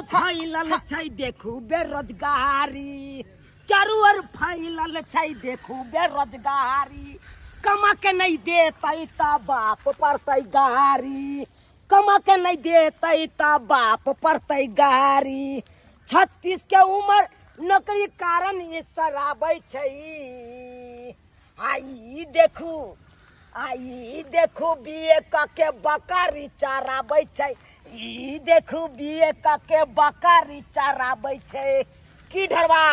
फैलल छै देखू बेरोजगारी, चारू ओर फैलल छै देखू बेरोजगारी, कमा के नहीं देतै त बाप पड़तै गारी, कमा के नहीं देतै त बाप पड़तै गारी, 36 के उम्र नौकरी कारण ये सराबै छै, आई देखू बीए के बकरी चराबै छै, ई देखू बीए के बकरी चराबै छै। की ढरवा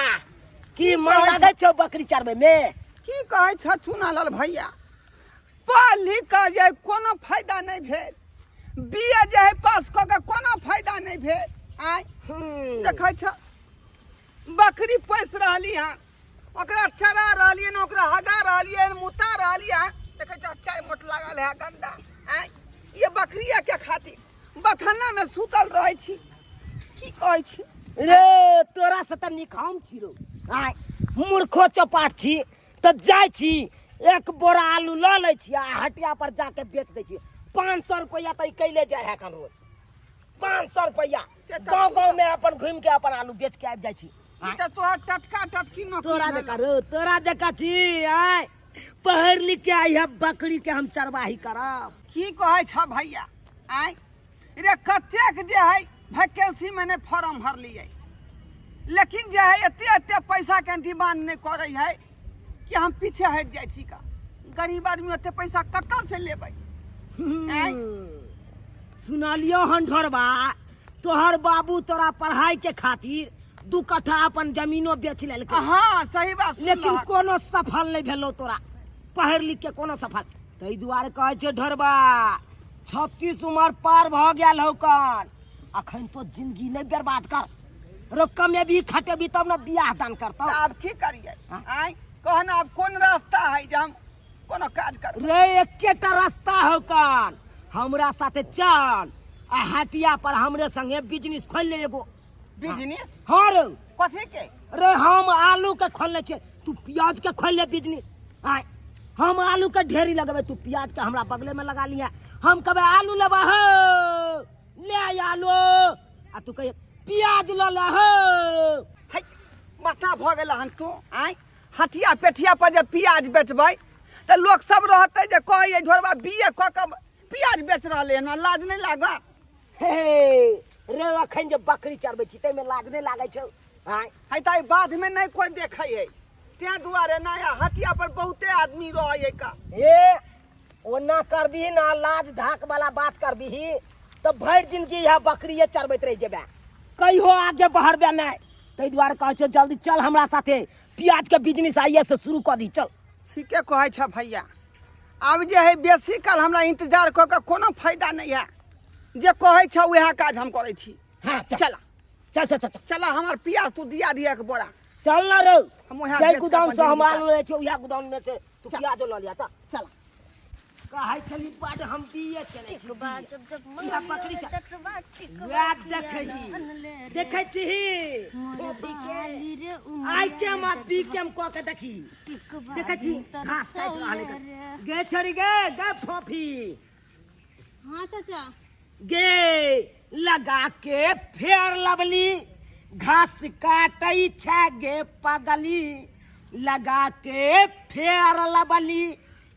की मन लागै छौ बकरी चरबै में? की कहै छ चुनालाल भैया, पढ़ लिख के जे कोनो फायदा नहीं भेल, बीए जे है पास क के कोनो फायदा नहीं भेल। आय देखै छ बकरी पोस रहली हन, ओकरा चरा रहली हन, ओकरा हगा रहली हन, मुता रहली हन, देखै छ चाय मोट लागल है गंदा। आय ये बकरिया के खातिर बथाना में सुतल रहै छी। की कहै छी रे तोरा से त निकाम छी रो, आय मूर्खो चपाट छी त जाय छी एक बोरा आलू ल लै छी आ हटिया पर जाके बेच दै छी। 500 रुपया त कैले जाय है कन रोज, 500 रुपया गाँव गाँव में अपन घूम के अपन आलू बेच के आबि जाय छी। तोहर टटका टटकी नौकरी तोरा जका छी, आय पढ़ लिख के आई है बकरी के हम चरवाही करब। की कहै छ भैया, आय रे कतेक जे है वैकेंसी में ने फॉर्म भरलिए, लेकिन जे है एते पैसा के डिमांड नहीं करे है कि हम पीछे हट जाय छी का। गरीब आदमी ओते पैसा कतऽ से लेबै? सुनालियो हन ढोरबा, तोहर बाबू तोरा पढ़ाई के खातिर 2 कट्ठा अपन जमीनो बेच लेलकै। हाँ सही बात, लेकिन कोनो सफल नहीं भेलो तोरा, पढ़ लिख के कोनो सफल। तै दुआरे कहै छै ढोरबा 36 उम्र पार भ गेल हौ कन, अखन तो जिंदगी नहीं बर्बाद कर, रोक में भी खटेबी तब न बियाह दान करतौ। अब की करिए? आय कहना अब कौन रास्ता है जे हम कोनो काज कर? रे एकेटा रास्ता हौ कन, हमरा साथे चल आ हटिया पर हमरे संगे बिजनेस खोल ले एगो। बिजनेस? हाँ रे। कथी के? रे हम आलू के खोलने छे, तू प्याज के खोल ले बिजनेस। आय हम आलू के ढेरी लगबे, तू प्याज के हमरा बगले में लगा लिया। हम कहबे आलू लेबा हो, ले आलू, आ तू कहे प्याज ल ले हो। है बता भ गेल हन तू। आय हटिया पेठिया पर जे प्याज बेचबै त लोग सब रहते जे कहे ढोरबा बीए क के प्याज बेच रहले हन, लाज नहीं लागा? हे रे अखन जे बकरी चरबै छी तै में लाज नहीं लागै छौ? आय है त बाध में नहीं कोई देखै है, ते दुआरे नया हटिया पर बहुते आदमी रहे का। ए ओना करबी ना, लाज धाक वाला बात करबी तो भर जिंदगी यह बकरिए चरबैत रह जेबे, कहियो आगे बढ़बे नहीं। तै दुआरे कहै छै जल्दी चल हमरा साथे, प्याज के बिजनेस आइए से शुरू कर दी, चल। ठीके कहै छ भैया, अब जे है बेसी काल हमरा इंतजार क के कोनो फायदा नहीं है, जे कहै छ वह काज हम करै छी। हाँ चल चला चल चल चल चला, हमर प्याज तू दिया दिया एक बोरा। चल ना रे, हम वहाँ जय बेच के गोदाम अपन से हम जिंदगी आलू ले छो, या गोदाम में से तू चल। प्याज ल लिया, चल। चला कहै छली बड हम दिए चले छी, या बकरी चल। देखै छी आई के मत बी केम क के देखी, देखै छी घास काट रहले गे छोरी गे फोफी। हाँ चाचा। गे लगा के फेर लवली, घास काटै छै गे पगली, लगा के फेर लवली,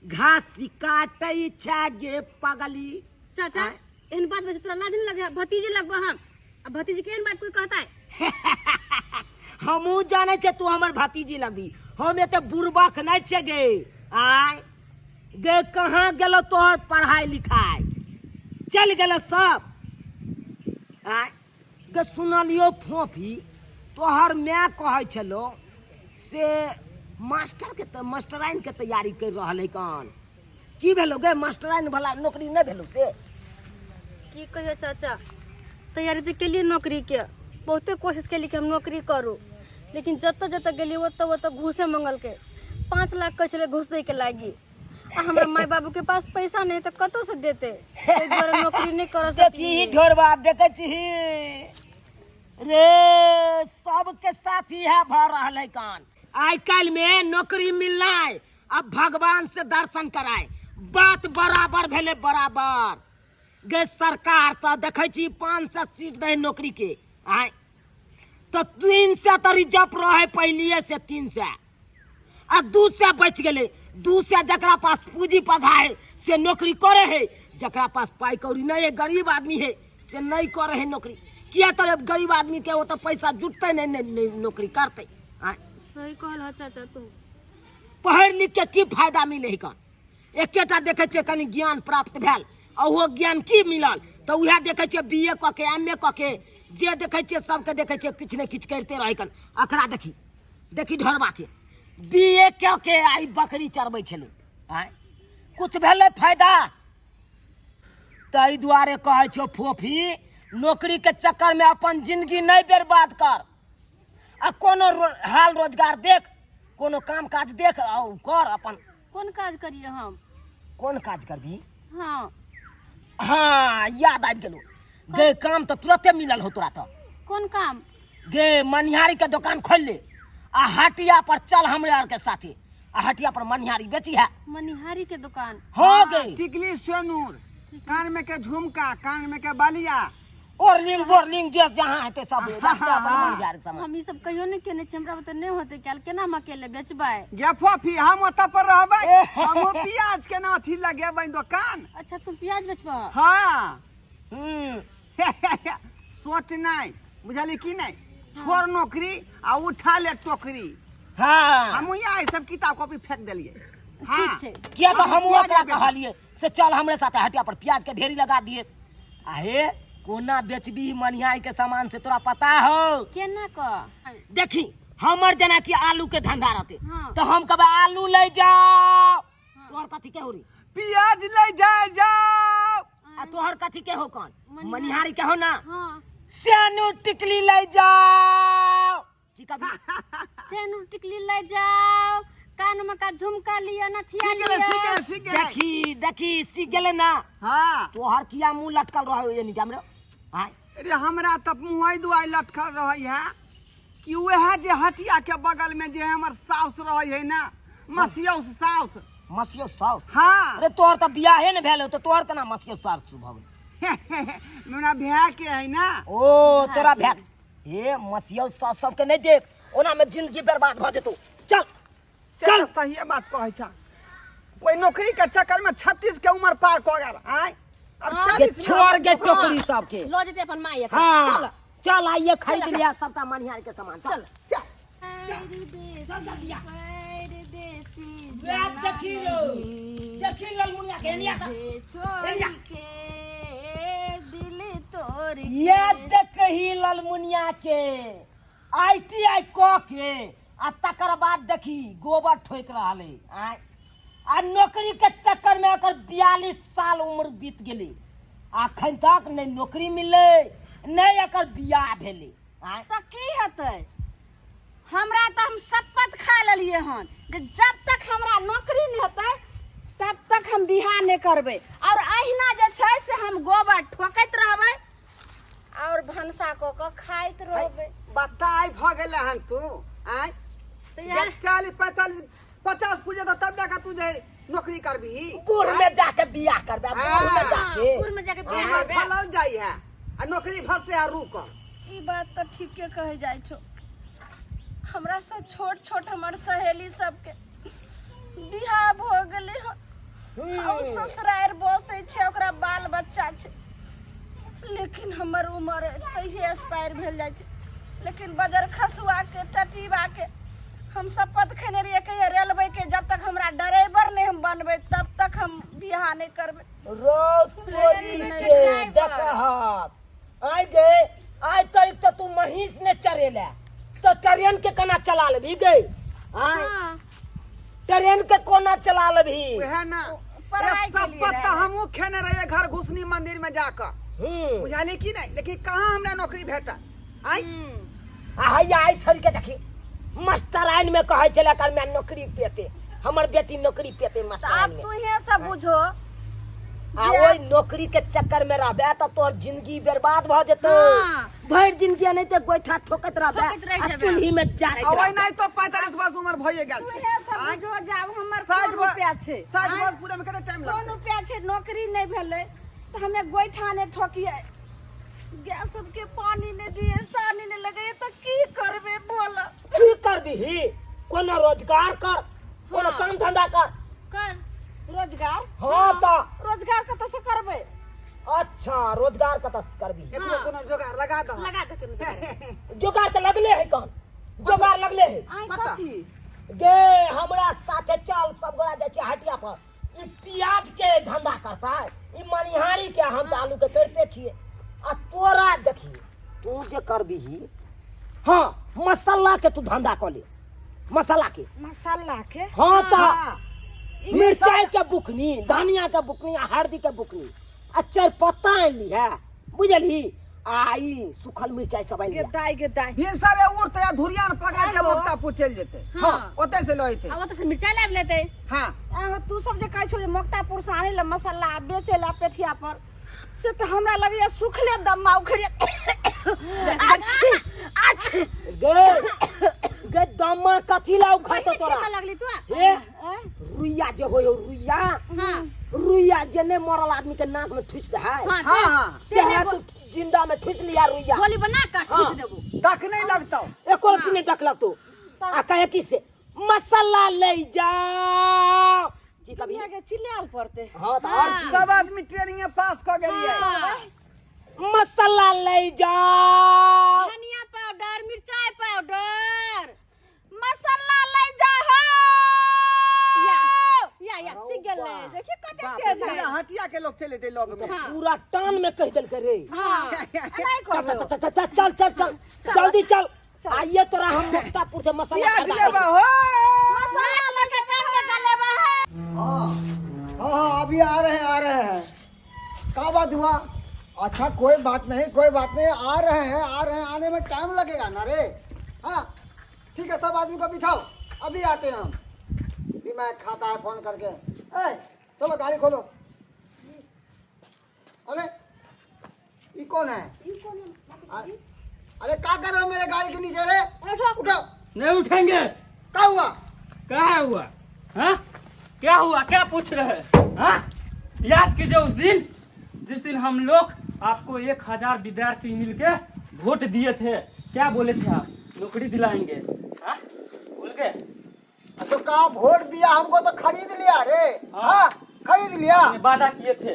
घास काटै छै गे पगली। चाचा एहन बात बजे तोरा लाज नहीं लगे? भतीजी लगबो हम, अब भतीजी के एहन बात कोई कहता है? हमू जाने छे तू हमर भतीजी लगबी, हम एते बुरबक नहीं छे गे। आय गे कहाँ गेलो तोहर पढ़ाई लिखाई, चल गेलो सब। आय गे सुनलियो फोफी तोहर मैं कहै छलो से मास्टर के मास्टराइन के तैयारी कर रहल है कन, की भेलो गे? मास्टराइन वाला नौकरी नहीं भेलो से? की कहियो चाचा, तैयारी तो केलिए नौकरी के, बहुते कोशिश केली कि हम नौकरी करूँ, लेकिन जत जत गेली ओत घूसे मंगल के 5 लाख कह चले घूस दे के लागी, आ हमरा माय बाबू के पास पैसा नहीं तो कतौ से देते, ताहि दुआरे नौकरी नहीं कर सकली। देखी ढोरबा देखै छी रे, सबके साथ है भ रहल कान। आइ काल में नौकरी मिलनाइ अब भगवान से दर्शन कराए, बात बराबर भेले बराबर। गे सरकार तो देखै छी 500 सीट दे नौकरी के, आय तो 300 तो रिजर्व रहे पहलिए से 300 आ 200 बच गेले 200 जकरा पास पूंजी पगाए से नौकरी करे है जकरा पास पाई कौड़ी नहीं है गरीब आदमी है से नहीं करे है नौकरी किया तरह गरीब आदमी के वो तो पैसा जुटते नहीं नौकरी करते आय सही कहल है चाचा तू पढ़ लिख के की फायदा मिले कन एकेटा देखे छे कनी ज्ञान प्राप्त भेल और वो ज्ञान की मिलल तो वह देखे छे बीए क के एमए क के जे देखे छे सबके देखे छे किछ ने किछ करते रहे कन अखरा देखी ढरबा के बीए क के आई बकरी चरबै छले आय कुछ भेले फायदा तई दुआरे कहे छो फोफी नौकरी के चक्कर में अपन जिंदगी नहीं बर्बाद कर आ कोनो हाल रोजगार देख कोनो काम काज देख और कर अपन कौन काज करिए हम कौन काज करबी हाँ हाँ याद आबि गेलो गे काम तो तुरंते मिलल हो तोरा तो कौन काम गे मनिहारी के दुकान खोल ले आ हटिया पर चल हमरे आर के साथे आ हटिया पर मनिहारी बेची है मनिहारी के दुकान हो गे टिकली सोनूर कान में के झुमका कान में के बालिया और लिंग बोरलिंग जे जहां है सब रास्ता पर मनिहारी सामान हम ई सब कहियो नहीं केने छै हमरा बता नहीं होते क्या केना हम अकेले बेचबै गे फोफी हम ओत पर रहबै हम प्याज के ना अथी लगेबै दुकान अच्छा तुम प्याज बेचबह हाँ हम्म सोच नहीं बुझली की नहीं छोड़ नौकरी आ उठा ले टोकरी हाँ हम यहाँ सब किताब कॉपी फेंक दिलिए ठीक छै किया तो हम प्याज ओकरा बेच- कहलिए से चल हमरे साथे हटिया पर प्याज के ढेरी लगा दिए आहे कोना बेचबी मनिहारी के सामान से तोरा पता हो केना क देखी हमर जना की आलू के धंधा रहते हाँ। तो हम कहबे आलू ले जाओ तोहर कथी के हो री प्याज ले जाओ आ तोहर कथी के हो कौन मनिहारी के हो ना हाँ सेनु टिकली ले जाओ की कभी सेनुर टिकली ले जाओ कान में का झुमका लिया नथिया लिया देखी देखी सी गेले ना हाँ तोहर किया मुंह लटकल रहे ये निकाम रे हाय अरे हमरा तब मुँह दुआई लटकल रही है कि वह जे हटिया के बगल में जे हमर साउस रही है ना मसियौस साउस मसियो साउस हाँ अरे तोहर तो बियाहे न भेल हो तो तोहर केना मसियो साउस भ गेल मेरा भैया के है ना ओ तोरा भेट हे मसियो साउस सबके नहीं देख ओना में जिंदगी बर्बाद भ जेतौ चल से चल। तो सही बात कहै छ कोई नौकरी के चक्कर में 36 के उम्र पार क गेल आय अब हाँ। 40 ये में छोड़ अपन के दुकान- टोकरी सबके लो जेते अपन माई चल हाँ चल आइए खरीद चल, लिया सबका मनिहार के सामान चल चल। देखी ललमुनिया के लिया ये देखही ललमुनिया के ITI क के आ तकर बाद देखी गोबर ठोक रहले आ नौकरी के चक्कर में अकर 42 साल उम्र बीत गेले अखन तक नहीं नौकरी मिलले नहीं अकर बियाह भेले तो की हेतै हमरा तो हम शपथ खा लेलिए हन कि जब तक हमरा नौकरी नहीं हेतै तब तक हम बिहार नहीं करबै और अहिना जे छै से हम गोबर ठोकैत रहबै और भनसा क के खाइत रहबै बताई भ गेले हन तू आय तो यार 40 45 50 पूजे तो तब जाकर तू जे नौकरी करबी गुड़ में जाके बियाह करबे गुड़ में जाके पुर में जाके बियाह उम्र करबै फलल जाई है आ नौकरी भस से रुक ई बात तो ठीके कहे जाय छो हमरा से छोट छोट हमर सहेली सबके बियाह भ गेलै हन और ससुरार बसै छै ओकरा बाल बच्चा छै लेकिन हमर उम्र सही एक्सपायर भेल जाइ छै लेकिन बजर खसुआ के टटीबा के हम शपथ खेने रहिए कि रेलवे के जब तक हमरा ड्राइवर नहीं हम बनबै तब तक हम बियाह नहीं करबै रोटी के देखहत आई गे आज तक तो तू महीस ने चरेला तो ट्रेन के कना चला लेबी गे आय हाँ ट्रेन के कोना चला लेबी वह ना पढ़ाई के लिए सब तो हमहू खेने रहे घर घुसनी मंदिर में जाकर बुझाली की नहीं लेकिन कहाँ हमरा नौकरी भेटा आई आई छोड़ के देखी मास्टराइन में कहे चला कर मैं नौकरी पेते हमर बेटी नौकरी पेते अब मास्टराइन में तू ये सब बुझो आ ओई नौकरी के चक्कर में रहबे त तोर जिंदगी बर्बाद भ जेतौ हाँ। भर जिंदगी नहीं ते गोइठा ठोकत ठोकत रह रहबे आ जेबे। चूल्ही में जारे अवै नहीं तो 45 वर्ष उम्र भइए गेल तू छै ये सब आय बुझो जाब हमर साठ कोन वर्ष रुपया छै 60 आँय? वर्ष पूरे में कितना टाइम कोन लगतै रुपया छै नौकरी नहीं भेलै तो हमें गोइठा ने ठोकिए गैस सबके पानी नहीं दिए की करबे बोल। की करबी कोनो रोजगार कर, कोनो काम धंधा कर। रोजगार हाँ तो रोजगार कत से करबे? अच्छा रोजगार कत से करबी? कोनो जोगाड़ लगा दो। लगा दे के जोगार तो लगले है कौन? जोगाड़ लगले है पता गे हमरा साथे चल सब गोरा जाय छी हटिया पर। ई प्याज के धंधा करता है, ई मनिहारी के हम तो आलू के करते छिए। आ तोरा देखी तू जे करबी हाँ मसाला के तू धंधा कर ले। मसाला के हाँ तो मिर्चाई के बुकनी, धनिया के बुकनी, हल्दी के बुकनी, अचार पत्ता आनली है बुझली। आई सुखल मिर्चाई सब आनली दाई भिनसरे उड़ते या धुरियान पकड़ के मुक्तापुर चल जेते। हां ओते से लइते। अब तो मिर्चा लाब लेते। हां तू सब जे कहै छौ मुक्तापुर से आने ला मसाला बेचे ला पेठिया पर से तो हमरा लगे सुखले दम्मा उखड़े। अच्छे गे दम्मा कथी ला उखड़ तो तोरा लगली तू हे रुइया जे होय रुइया। हां रुइया जे ने मरल आदमी के नाक में ठुस दे है। हां से है तू जिंदा में ठुस लिया रुइया। गोली बना के ठूस देबो। डक नहीं लगता। एको दिन डक लगतो। आ कहे कि से मसाला ले जाओ की कभी दुनिया के चिल्लाल पड़ते। हां तो और सब आदमी ट्रेनिंग पास क गेलिए। मसाला ले जाओ। धनिया पाउडर, मिर्चाई पाउडर, मसाला ले जा हो। या सीख गेल है। देखिए कते तेज है। हटिया के लोग चले थे लोग में। पूरा टान में कह दिल करे। हां नहीं चल करो। चल चल चल चल चल जल्दी चल। आइए तोरा हम मुक्तापुर से मसाला प्याज खरीदा लेबा हो। मसाला लेके काम में कर लेबा है। हाँ अभी आ रहे हैं। क्या बात हुआ? अच्छा कोई बात नहीं आ रहे हैं आने में टाइम लगेगा ना रे। हाँ ठीक है सब आदमी को बिठाओ अभी आते हैं हम। दिमाग खाता है फोन करके। चलो गाड़ी खोलो। अरे ये कौन है? अरे क्या कर रहे हो मेरे गाड़ी के नीचे रे? उठाओ। नहीं उठेंगे। क्या हुआ? क्या हुआ? हाँ क्या हुआ? क्या पूछ रहे हैं? हाँ याद कीजिए उस दिन जिस दिन हम लोग आपको 1000 विद्यार्थी मिलके वोट दिए थे। क्या बोले थे आप? नौकरी दिलाएंगे। हाँ भूल गए? तो का वोट दिया हमको तो खरीद लिया रे। हाँ खरीद लिया। वादा किए थे,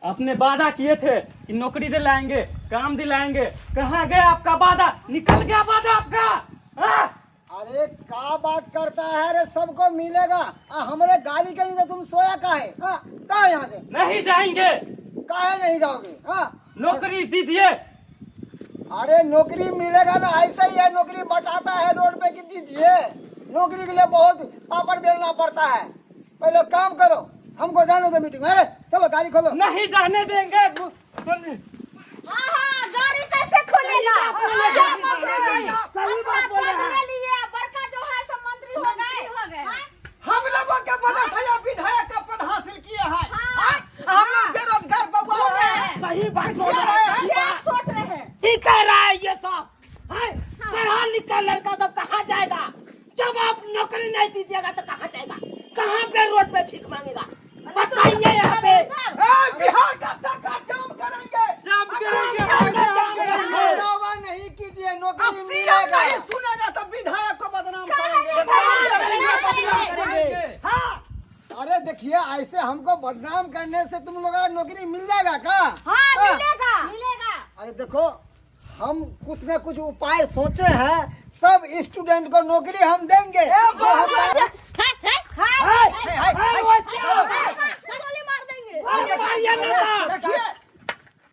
अपने वादा किए थे कि नौकरी दिलाएंगे, काम दिलाएंगे। कहाँ गया आपका वादा? निकल गया वादा आपका। हाँ? अरे क्या बात करता है रे? सबको मिलेगा। हमारे गाड़ी के नीचे तुम सोया का है? हाँ यहाँ से नहीं जाएंगे। काहे नहीं जाओगे? हाँ नौकरी दीजिए। अरे नौकरी मिलेगा ना, ऐसा ही है। नौकरी बटाता है रोड पे कि दीजिए। नौकरी के लिए बहुत पापड़ बेलना पड़ता है। पहले काम करो, हमको जाने दो मीटिंग। अरे चलो गाड़ी खोलो। नहीं जाने देंगे। गाड़ी कैसे खोलेगा? सही बात बोले हैं। लिए बड़का जो है सब मंत्री हो गए। हम लोगों के वजह से ये विधायक का पद हासिल किए हैं। हम लोग बेरोजगार बउआ हैं। सही बात बोल रहे हैं। ये आप सोच रहे हैं। ठीक कह रहा है ये सब। पढ़ा लिखा लड़का सब कहाँ जाएगा? जब आप नौकरी नहीं दीजिएगा तो कहाँ जाएगा? कहाँ पे रोड पे भीख मांगेगा? बताइए यहाँ पे। बिहार का सरकार जाम करेंगे। दावा नहीं कीजिए, नौकरी अब सीएम मिलेगा। नहीं सुनेगा तो विधायक को बदनाम करेंगे। हाँ अरे देखिए ऐसे हमको बदनाम करने से तुम लोगों को नौकरी मिल जाएगा क्या? हाँ मिलेगा। अरे देखो हम कुछ न कुछ उपाय सोचे हैं। सब स्टूडेंट को नौकरी हम देंगे। गोली मार देंगे।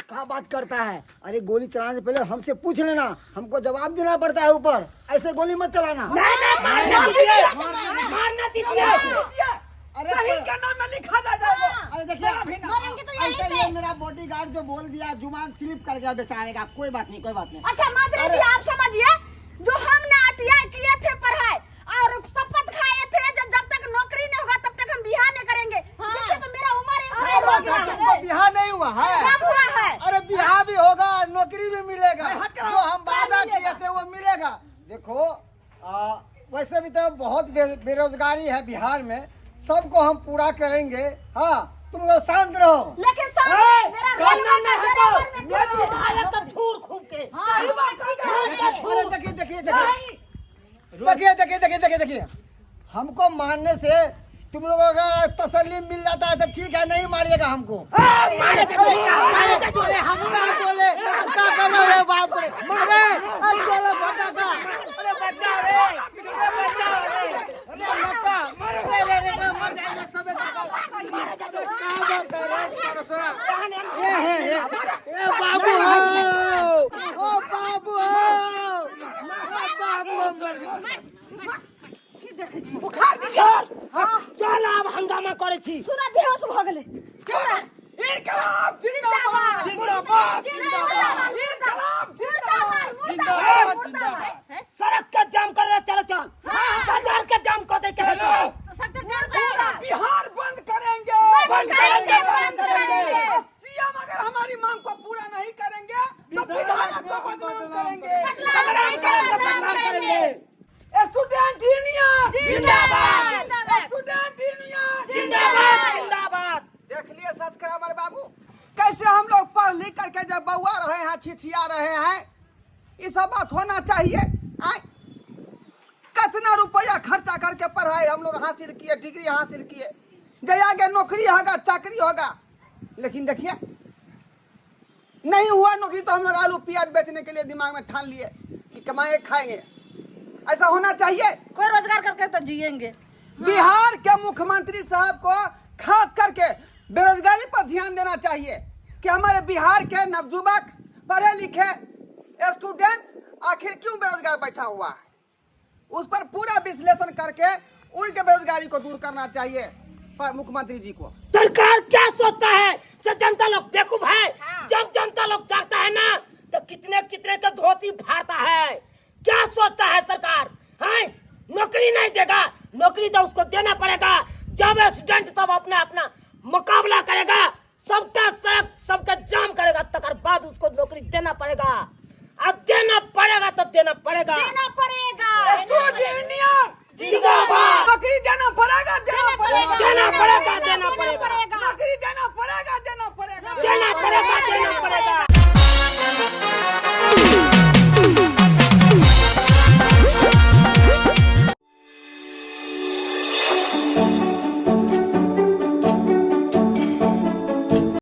क्या बात करता है? अरे गोली चलाने से पहले हमसे पूछ लेना, हमको जवाब देना पड़ता है ऊपर। ऐसे गोली मत चलाना। मारना दीजिए। अरे शहीद के नाम में लिखा जाएगा। अरे देखिए मरेंगे तो यहीं ऐसा पे। ये मेरा बॉडीगार्ड जो बोल दिया, जुबान स्लिप कर गया बेचारे का। कोई बात नहीं। अच्छा मंत्री जी आप समझिए, जो हमने आरटीआई किए थे पढ़ाई और शपथ खाए थे जब तक नौकरी नहीं होगा तब तक हम बिहार नहीं करेंगे। देखिए तो मेरा उम्र क्या बात है? तुमको बिहार नहीं हुआ है? कब हुआ है? अरे बिहार भी होगा, नौकरी भी मिलेगा। जो हम वादा किए थे वो मिलेगा। देखो वैसे भी तो बहुत बेरोजगारी है बिहार में। सबको हम पूरा करेंगे। हाँ तुम लोग शांत रहो। लेकिन सर मेरा रोजगार विधायक तो धूल खूब के देखिए देखिए देखिए देखिए देखिए, हमको मारने से तुम लोगों का तसल्ली मिल जाता है तो ठीक है, नहीं मारिएगा हमको। अरे हम क्या बोले, हम क्या कर रहे हैं बाप रे, मारे चलो बचा का, अरे बचा रे, अरे बचा रे, अरे बचा, अरे मर जाएगा सब, अरे क्या बात कर रहे हो, ये बाबू हो, ओ बाबू हो, ओ बाबू बुखार दी चल अब हंगामा करे छी। सुना बेहोश भ गेले सुना इनकलाब जिंदाबाद जिंदाबाद जिंदाबाद जिंदाबाद जिंदाबाद। सड़क का जाम कर रहे, चलो चल बाजार का जाम कर दे के बिहार बंद करेंगे और सीएम अगर हमारी मांग को पूरा नहीं करेंगे तो विधायक को बदनाम करेंगे। स्टूडेंट यूनियन जिंदाबाद स्टूडेंट यूनियन जिंदाबाद जिंदाबाद। देख लिए सब्सक्राइबर बाबू, कैसे हम लोग पढ़ लिख करके जब बउआ रहे हैं, छिछिया रहे हैं, ये सब बात होना चाहिए। कितना रुपया खर्चा करके पढ़ाई हम लोग हासिल किए, डिग्री हासिल किए, गया आगे नौकरी होगा, चाकरी होगा, लेकिन देखिए नहीं हुआ नौकरी तो हम लोग आलू प्याज बेचने के लिए दिमाग में ठान लिए कि कमाए खाएंगे। ऐसा होना चाहिए। कोई रोजगार करके तो जिएंगे। बिहार के मुख्यमंत्री साहब को खास करके बेरोजगारी पर ध्यान देना चाहिए कि हमारे बिहार के नवयुवक पढ़े लिखे स्टूडेंट आखिर क्यों बेरोजगार बैठा हुआ है, उस पर पूरा विश्लेषण करके उनके बेरोजगारी को दूर करना चाहिए मुख्यमंत्री जी को। सरकार क्या सोचता है, से जनता लोग बेवकूफ है। जब जनता लोग चाहता है ना तो कितने कितने का धोती फाड़ता है। क्या सोचता है सरकार, है नौकरी नहीं देगा, नौकरी तो उसको देना पड़ेगा। जब स्टूडेंट सब अपना अपना मुकाबला करेगा, सबका सड़क सबका जाम करेगा, तकर बाद उसको नौकरी देना पड़ेगा। अब देना पड़ेगा तो देना पड़ेगा। देना पड़ेगा स्टूडेंट